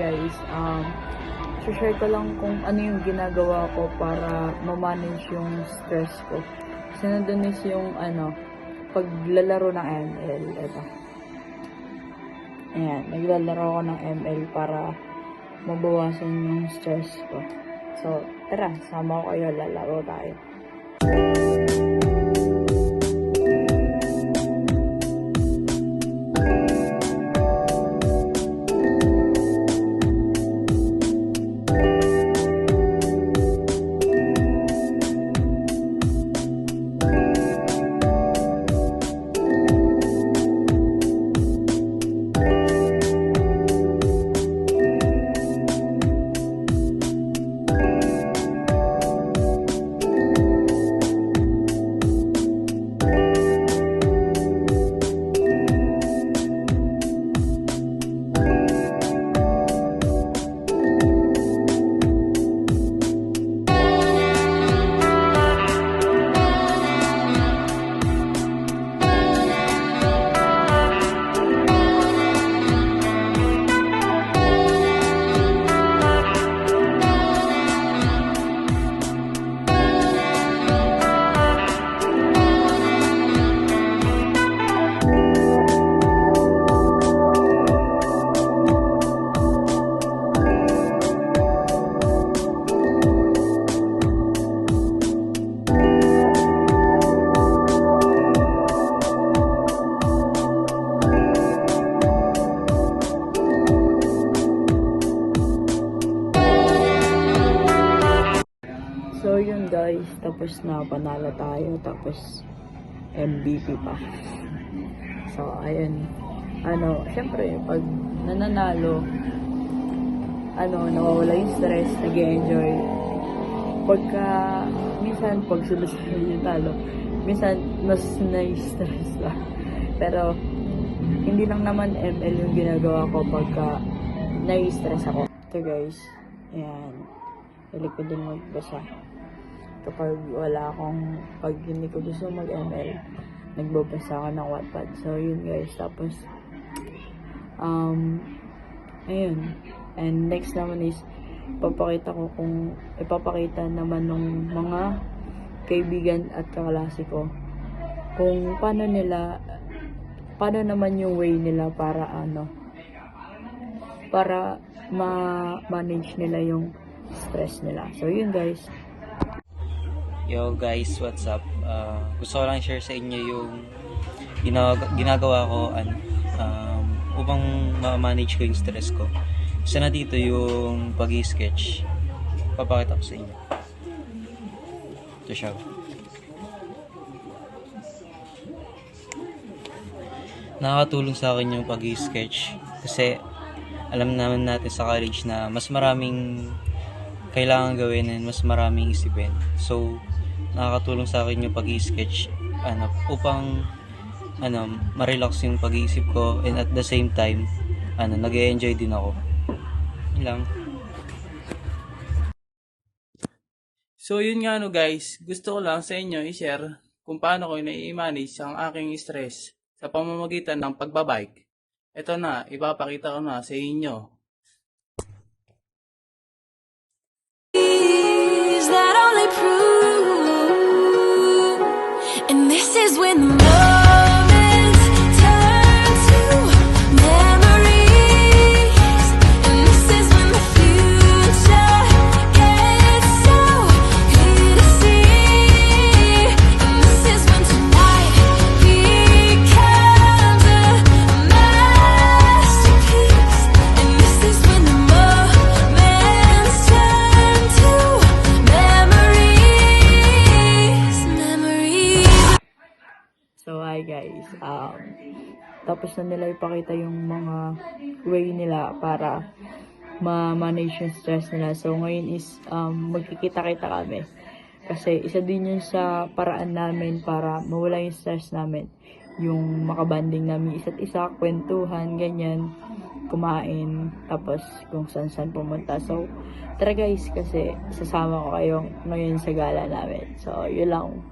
guys, share ko lang kung ano yung ginagawa ko para ma-manage yung stress ko. Kasi nandun is yung paglalaro ng ML. Ito. Ayan, naglalaro ako ng ML para mabawasan yung stress ko. So, tara, sama ko kayo, lalaro tayo. So yun guys, tapos na panalo tayo, tapos MVP pa. So ayun, syempre pag nananalo, nawawala yung stress, nag-enjoy. Minsan pag sila yung talo, minsan mas na-stress lang. Pero hindi lang naman ML yung ginagawa ko pagka na-stress ako. Ito guys, ayan, hilig ko din magbasa. Kapag pag hindi ko gusto mag-ML, nagbabasa ako ng Wattpad. So, yun guys. Tapos, ayun. And next naman is, ipapakita naman ng mga kaibigan at kaklase ko kung paano naman yung way nila para ma-manage nila yung stress nila. So, yun guys. Yo guys, what's up? Gusto ko lang share sa inyo yung ginagawa ko upang ma-manage ko yung stress ko. Isa na dito yung pag-i-sketch. Papakita ko sa inyo. Ito siya. Nakakatulong sa akin yung pag-i-sketch kasi alam naman natin sa college na mas maraming kailangan gawin and mas maraming isipin. So, nakakatulong sa akin yung pag-i-sketch upang ma-relax yung pag-iisip ko, and at the same time nag-e-enjoy din ako. Yun lang. So yun nga guys, gusto ko lang sa inyo i-share kung paano ko na-i-manage ang aking stress sa pamamagitan ng pagbabike. Ito na, ipapakita ko na sa inyo. That only prove, and this is when the moments turn to memories, and this is when the future gets so clear to see, and this is when tonight becomes a masterpiece, and this is when the moments turn to So, hi guys. Tapos na nila ipakita yung mga way nila para ma-manage yung stress nila. So, ngayon is magkikita-kita kami. Kasi isa din yun sa paraan namin para mawala yung stress namin. Yung makabanding namin isa't isa, kwentuhan, ganyan, kumain, tapos kung saan-saan pumunta. So, tara guys, kasi sasama ko kayo ngayon sa gala namin. So, yun lang.